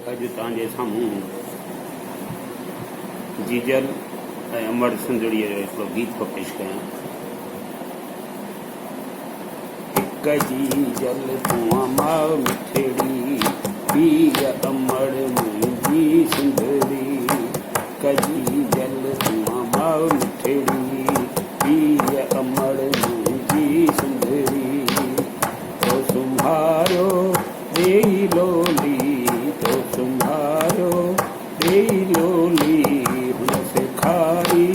अॼु तव्हांजे साम्हूं जीजल ऐं अमर सुंदड़ीअ जो हिकिड़ो गीत थो पेश कयां। हिक जीजल तूं माउ मिठड़ी, पीउ अमर मुंहिंजी सुंदरी। हिक जीजल तूं माउ मिठड़ी, पीउ अमर मुंहिंजी सुंदरी। तो सुम्हारियो ॾेई लोली, तो सुम्हारियो ॾेई लोली। हुन से खारी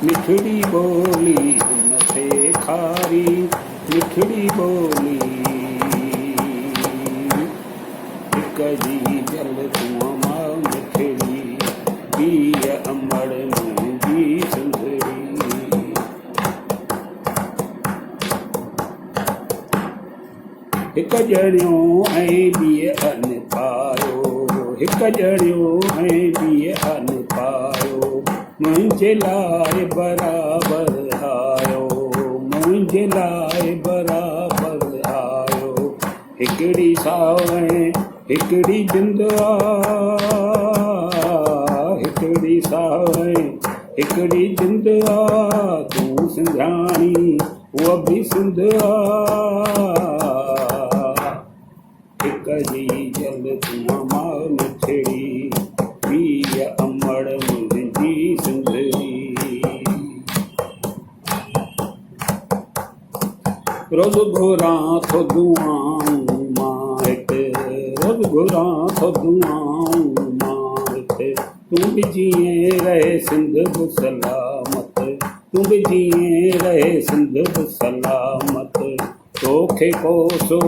मिठड़ी बोली, हुन से खारी मिठड़ी बोली। हिक जीजल तूं माउ मिठड़ी, पीउ अमर मुंहिंजी सुंदरी। हिक ॼणियो ऐं ॿिए अन पायो, हिक ॼणियो ऐं ॿिए अन पायो। मुंहिंजे लाइ बराबरि आयो, मुंहिंजे लाइ बराबरि आयो। हिकिड़ी साह ऐं हिकिड़ी जिंद आ, हिकिड़ी साह ऐं हिकिड़ी जिंद आ। तूं सिंधाणी उहा बि सिंध आ। हिक जीजल तूं माउ मिठड़ी, पीउ अमर मुंहिंजी सुंदरी। रोज़ घुरां थो दुआऊं मां हिते, रोज़ घुरां थो दुआऊं मां हिते। तूं बि जीअं रहे सिंध बि सलामत, तूं बि जीअं रहे सिंध बि सलामत। तोखे कोसो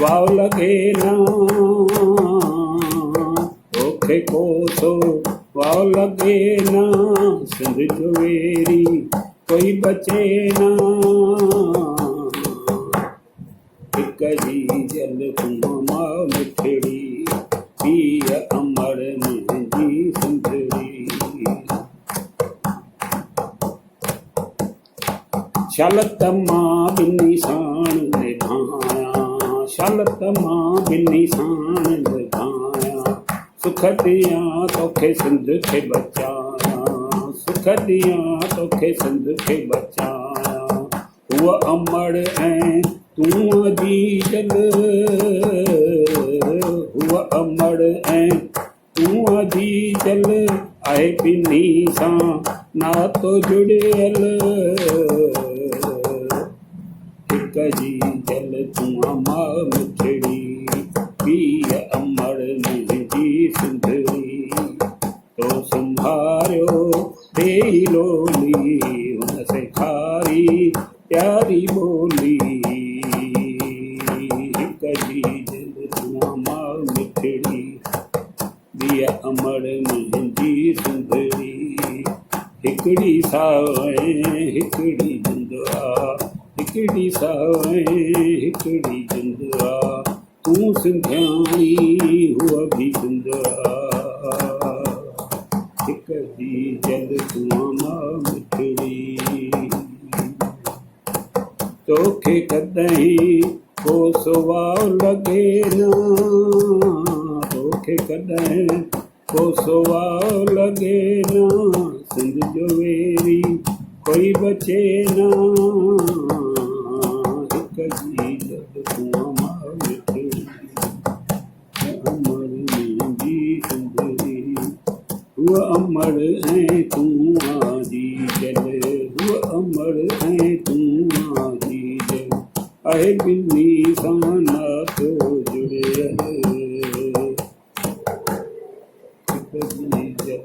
वाव लॻे न, तोखे कोसो वाव लॻे न। सिंध जो वेरी कोई बचे न। हिक जीजल तूं माउ मिठड़ी, पीउ अमर मुंहिंजी सुंदरी। शालत मां ॿिन्ही साण निभायां, शालत मां ॿिन्ही साण निभायां। सुख ॾियां तोखे सिंध खे बचायां, सुख ॾियां तोखे सिंध खे बचायां। हूअ अमर ऐं तूं जीजल, हूअ अमर ऐं तूं जीजल। आहे ॿिन्ही सां नातो जुड़ियल। हिक जीजल तूं माउ मिठड़ी, पीउ अमर मुंहिंजी सुंदरी। तो संभारियो ॾेई लोली, हुन से खारी प्यारी बोली। हिक जीजल तूं माउ मिठड़ी, पीउ अमर मुंहिंजी सुंदरी। हिकिड़ी साह ऐं हिकिड़ी जिंद आ, हिकिड़ी साह ऐं हिकिड़ी जिंद आ। तूं सिंधियाणी उहा बि सिंध आ। हिक जीजल तूं माउ मिठड़ी, तोखे कॾहिं कोसो वाव लॻे न, तोखे कॾहिं कोसो वाव लॻे न। सिंध जो वेरी कोई बचे न। हिक जीजल तूं माउ मिठड़ी, अमर मुंहिंजी सुंदरी। हूअ अमर ऐं तूं जीजल, हूअ अमर ऐं तूं जीजल। आहे ॿिन्ही सां नातो जुड़ियल। हिक जीजल